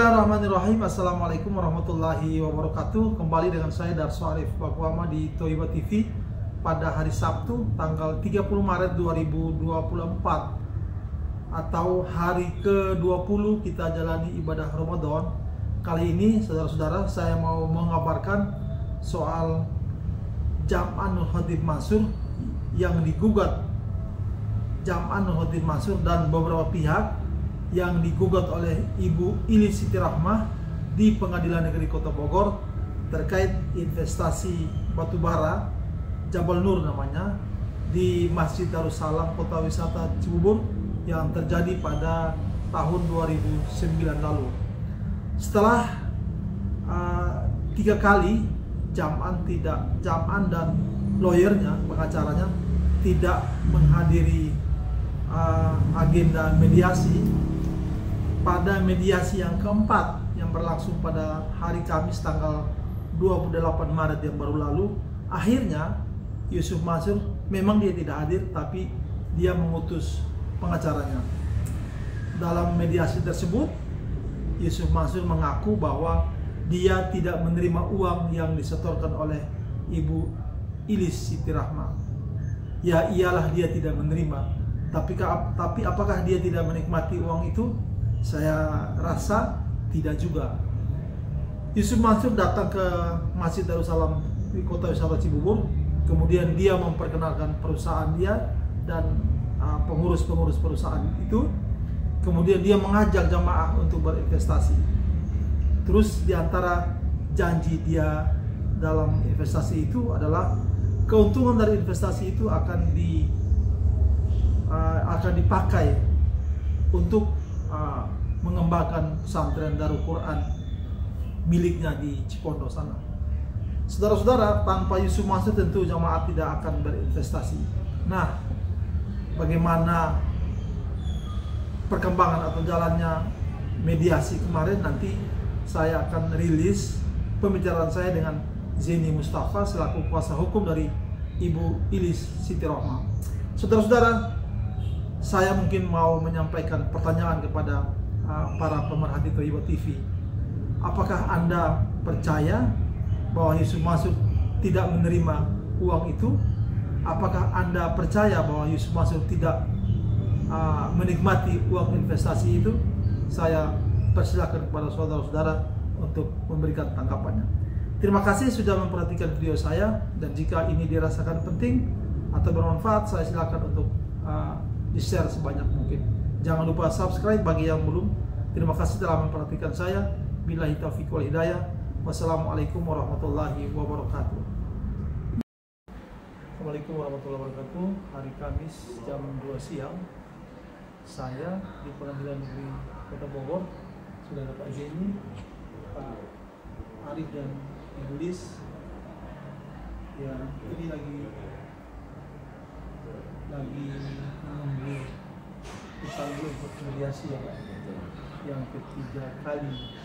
Bismillahirrahmanirrahim. Assalamualaikum warahmatullahi wabarakatuh. Kembali dengan saya Darso Arif Bakuama di Toiba TV pada hari Sabtu tanggal 30 Maret 2024 atau hari ke-20 kita jalani ibadah Ramadan. Kali ini saudara-saudara saya mau mengabarkan soal Jam'an Nur Khatib Mansur yang digugat Jam'an Nur Khatib Mansur dan beberapa pihak yang digugat oleh Ibu Ilis Siti Rahmah di Pengadilan Negeri Kota Bogor terkait investasi batubara Jabal Nur namanya di Masjid Darussalam Kota Wisata Cibubur yang terjadi pada tahun 2009 lalu. Setelah 3 kali Jam'an dan lawyernya, pengacaranya tidak menghadiri agenda mediasi. Pada mediasi yang keempat yang berlangsung pada hari Kamis tanggal 28 Maret yang baru lalu, akhirnya Yusuf Mansur memang dia tidak hadir, tapi dia mengutus pengacaranya. Dalam mediasi tersebut, Yusuf Mansur mengaku bahwa dia tidak menerima uang yang disetorkan oleh Ibu Ilis Siti Rahmah. Ya iyalah dia tidak menerima, tapi apakah dia tidak menikmati uang itu? Saya rasa tidak juga. Yusuf Mansur datang ke Masjid Darussalam di Kota Wisata Cibubur, kemudian dia memperkenalkan perusahaan dia dan pengurus-pengurus perusahaan itu. Kemudian dia mengajak jamaah untuk berinvestasi. Terus di antara janji dia dalam investasi itu adalah keuntungan dari investasi itu akan dipakai untuk mengembangkan pesantren Darul Quran miliknya di Cipondo sana. Saudara-saudara, tanpa Yusuf Mansur tentu jamaah tidak akan berinvestasi. Nah, bagaimana perkembangan atau jalannya mediasi kemarin, nanti saya akan rilis pembicaraan saya dengan Zeni Mustafa selaku kuasa hukum dari Ibu Ilis Siti Rahmah. Saudara-saudara, saya mungkin mau menyampaikan pertanyaan kepada para pemerhati Toiba TV. Apakah Anda percaya bahwa Yusuf Mansur tidak menerima uang itu? Apakah Anda percaya bahwa Yusuf Mansur tidak menikmati uang investasi itu? Saya persilakan kepada saudara-saudara untuk memberikan tanggapannya. Terima kasih sudah memperhatikan video saya, dan jika ini dirasakan penting atau bermanfaat, saya silakan untuk di-share sebanyak mungkin. Jangan lupa subscribe bagi yang belum. Terima kasih telah memperhatikan saya. Billahi taufiq wal hidayah. Wassalamualaikum warahmatullahi wabarakatuh. Assalamualaikum warahmatullahi wabarakatuh. Hari Kamis jam 2 siang, saya di Pengadilan Negeri Kota Bogor sudah ada Pak Zeni, Pak Arif dan Ibu Lis. Ya, ini lagi menunggu dipanggil untuk mediasi ya Pak. Yang ketiga kali.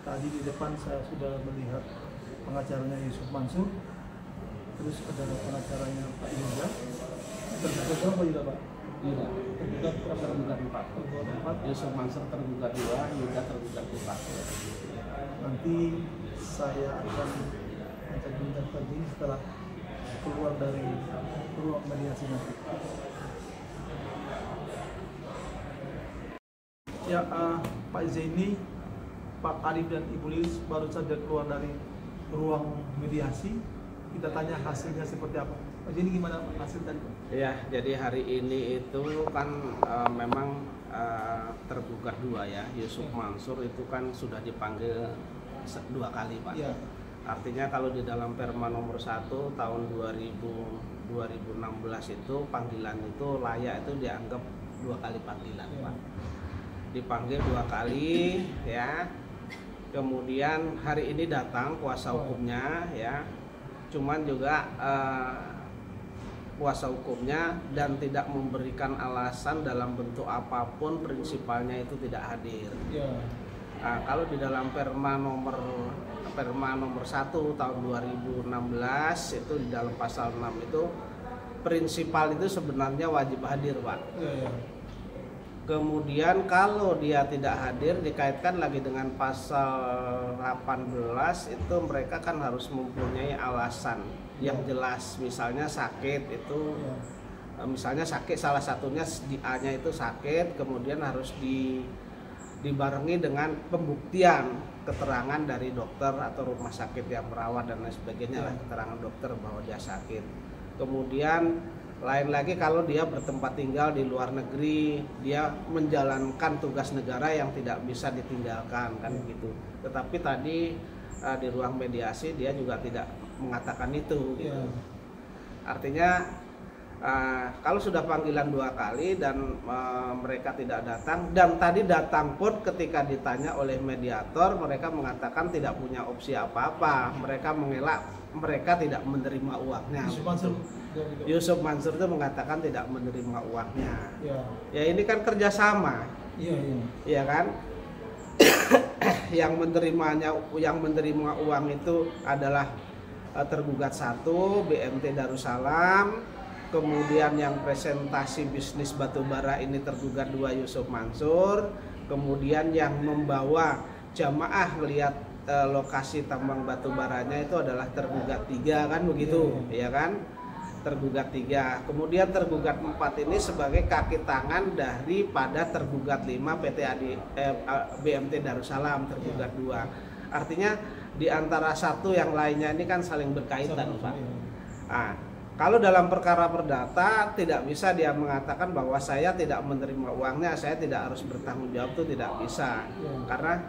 Tadi di depan saya sudah melihat pengacaranya Yusuf Mansur, terus ada pengacaranya Pak Yuda. Tergugat berapa Yuda Pak? Yuda tergugat 4. Yusuf Mansur tergugat 2, Yuda tergugat 4. Nanti saya akan bincang lagi setelah keluar dari ruang mediasi nanti. Ya, Pak Zeni, Pak Arif dan Ibu Lilis baru saja keluar dari ruang mediasi. Kita tanya hasilnya seperti apa. Pak Zeni, gimana hasil tadi? Ya, jadi hari ini itu kan memang tergugat 2 ya. Yusuf Mansur itu kan sudah dipanggil 2 kali Pak. Ya. Artinya kalau di dalam Perma nomor 1 tahun 2016 itu panggilan itu layak itu dianggap 2 kali panggilan Pak. Dipanggil 2 kali ya. Kemudian hari ini datang kuasa hukumnya ya. Cuman juga kuasa hukumnya dan tidak memberikan alasan dalam bentuk apapun, prinsipalnya itu tidak hadir. Nah, kalau di dalam Perma nomor 1 tahun 2016 itu di dalam pasal 6 itu prinsipal itu sebenarnya wajib hadir Pak. Kemudian kalau dia tidak hadir dikaitkan lagi dengan pasal 18 itu mereka kan harus mempunyai alasan yang jelas, misalnya sakit itu misalnya sakit salah satunya di A-nya itu sakit, kemudian harus dibarengi dengan pembuktian keterangan dari dokter atau rumah sakit yang merawat dan lain sebagainya lah, keterangan dokter bahwa dia sakit. Kemudian lain lagi kalau dia bertempat tinggal di luar negeri, dia menjalankan tugas negara yang tidak bisa ditinggalkan kan gitu. Tetapi tadi di ruang mediasi dia juga tidak mengatakan itu gitu. Artinya kalau sudah panggilan 2 kali dan mereka tidak datang, dan tadi datang pun ketika ditanya oleh mediator mereka mengatakan tidak punya opsi apa-apa, mereka mengelak, mereka tidak menerima uangnya. Yusuf Mansur itu mengatakan tidak menerima uangnya. Ya ini kan kerjasama, ya kan? yang menerima uang itu adalah tergugat 1 BMT Darussalam, kemudian yang presentasi bisnis batubara ini tergugat 2 Yusuf Mansur, kemudian yang membawa jamaah melihat lokasi tambang batubaranya itu adalah tergugat 3 kan begitu, ya kan? Tergugat 3, kemudian tergugat 4 ini sebagai kaki tangan daripada tergugat 5 BMT Darussalam tergugat 2. Artinya di antara satu yang lainnya ini kan saling berkaitan, Pak. Nah, kalau dalam perkara perdata tidak bisa dia mengatakan bahwa saya tidak menerima uangnya, saya tidak harus bertanggung jawab, itu tidak bisa. Karena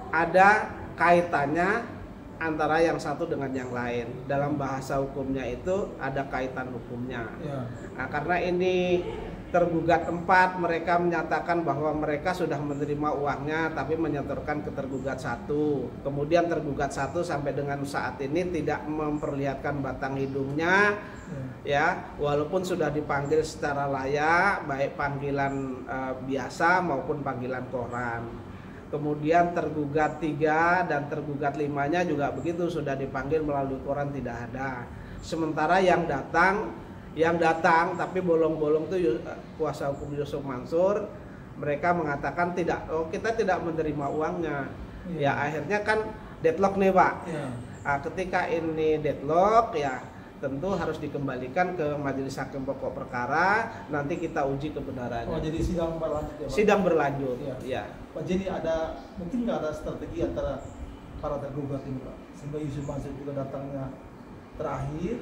ada kaitannya antara yang satu dengan yang lain. Dalam bahasa hukumnya itu ada kaitan hukumnya. Nah, karena ini tergugat 4, mereka menyatakan bahwa mereka sudah menerima uangnya tapi menyetorkan ke tergugat 1. Kemudian tergugat 1 sampai dengan saat ini tidak memperlihatkan batang hidungnya, ya, walaupun sudah dipanggil secara layak, baik panggilan biasa maupun panggilan koran. Kemudian tergugat 3 dan tergugat 5-nya juga begitu, sudah dipanggil melalui koran tidak ada. Sementara yang datang tapi bolong-bolong itu kuasa hukum Yusuf Mansur, mereka mengatakan tidak, kita tidak menerima uangnya. Ya akhirnya kan deadlock nih, Pak. Nah, ketika ini deadlock ya tentu harus dikembalikan ke majelis hakim pokok perkara, nanti kita uji kebenarannya. Oh, jadi sidang berlanjut ya, Pak? Sidang berlanjut, ya. Pak, jadi mungkin nggak ada strategi antara para tergugat ini, Pak, sehingga Yusuf Mansur juga datangnya terakhir,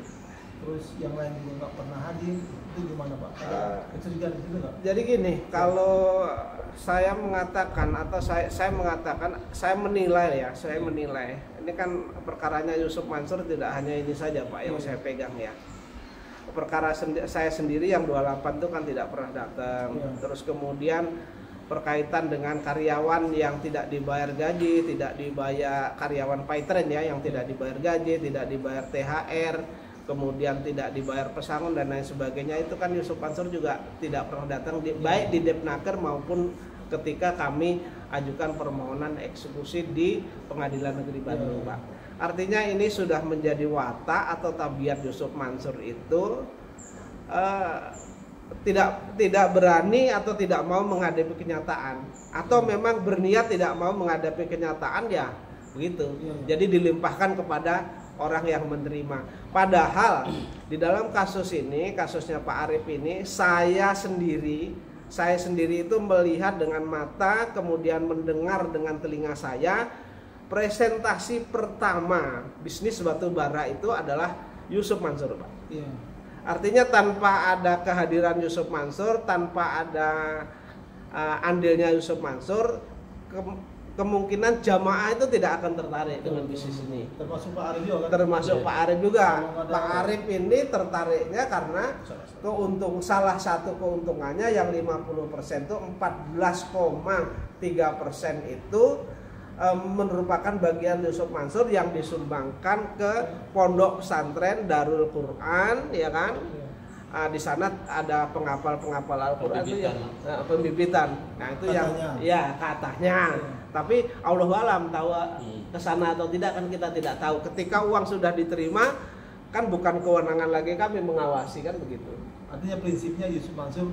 terus yang lain juga nggak pernah hadir, itu gimana, Pak? Ada kecurigaan di situ nggak? Jadi gini, kalau saya mengatakan atau saya menilai ini kan perkaranya Yusuf Mansur tidak hanya ini saja, Pak, yang saya pegang ya. Perkara saya sendiri yang 28 itu kan tidak pernah datang. Terus kemudian berkaitan dengan karyawan yang tidak dibayar gaji, tidak dibayar, karyawan Paitren ya yang tidak dibayar gaji, tidak dibayar THR, kemudian tidak dibayar pesangon dan lain sebagainya, itu kan Yusuf Mansur juga tidak pernah datang baik di Depnaker maupun ketika kami ajukan permohonan eksekusi di Pengadilan Negeri Bandung, Pak. Artinya ini sudah menjadi watak atau tabiat Yusuf Mansur itu tidak berani atau tidak mau menghadapi kenyataan, atau memang berniat tidak mau menghadapi kenyataan, ya begitu. Jadi dilimpahkan kepada orang yang menerima. Padahal di dalam kasus ini, kasusnya Pak Arif ini, saya sendiri itu melihat dengan mata, kemudian mendengar dengan telinga saya. Presentasi pertama bisnis batubara itu adalah Yusuf Mansur, Pak. Artinya tanpa ada kehadiran Yusuf Mansur, tanpa ada andilnya Yusuf Mansur, kemungkinan jamaah itu tidak akan tertarik dengan bisnis ini. Termasuk Pak Arif juga kan? Termasuk Pak Arif juga. Pak Arif ini tertariknya karena salah satu keuntungannya yang 50% itu 14,3% itu merupakan bagian Yusuf Mansur yang disumbangkan ke pondok pesantren Darul Quran, ya kan? Di sana ada penghafal Al-Quran itu ya, pembibitan. Nah itu katanya. Ya katanya. Tapi Allah alam tahu ke sana atau tidak kan kita tidak tahu. Ketika uang sudah diterima, kan bukan kewenangan lagi kami mengawasi, kan begitu. Artinya prinsipnya Yusuf Mansur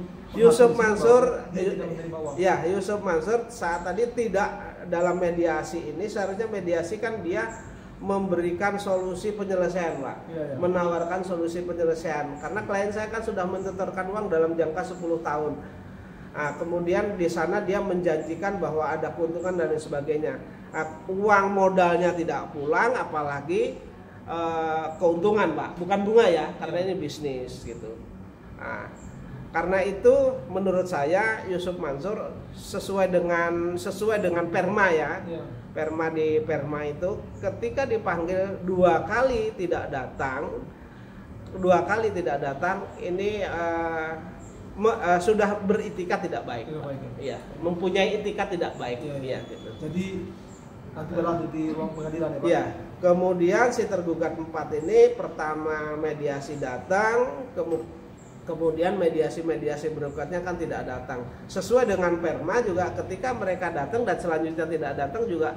ya, Yusuf Mansur saat tadi tidak dalam mediasi ini, seharusnya mediasi kan dia memberikan solusi penyelesaian, Pak. Menawarkan solusi penyelesaian, karena klien saya kan sudah menyetorkan uang dalam jangka 10 tahun. Nah, kemudian di sana dia menjanjikan bahwa ada keuntungan dan lain sebagainya. Nah, uang modalnya tidak pulang, apalagi keuntungan, Pak, bukan bunga ya, karena ini bisnis gitu. Nah, karena itu menurut saya Yusuf Mansur sesuai dengan perma ya, perma di perma itu ketika dipanggil 2 kali tidak datang, ini sudah beritikat tidak baik, iya, mempunyai itikat tidak baik, iya gitu. Jadi nanti berlanjut di ruang pengadilan ya, Pak? Iya. Kemudian si tergugat 4 ini pertama mediasi datang, kemudian mediasi berikutnya kan tidak datang. Sesuai dengan perma juga ketika mereka datang dan selanjutnya tidak datang juga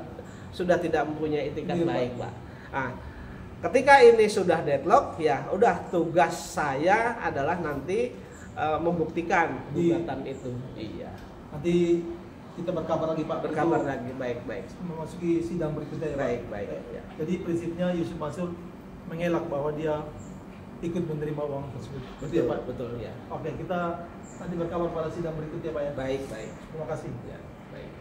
sudah tidak mempunyai itikat baik, Pak. Nah, ketika ini sudah deadlock, ya udah tugas saya adalah nanti membuktikan gugatan itu. Iya. Nanti kita berkabar lagi, Pak. Berkabar lagi, baik. Memasuki sidang berikutnya ya, Pak. Baik. Ya. Jadi prinsipnya Yusuf Mansur mengelak bahwa dia ikut menerima uang tersebut. Betul, Pak. Betul ya. Oke, kita nanti berkabar pada sidang berikutnya, Pak ya. Baik. Terima kasih. Ya, baik.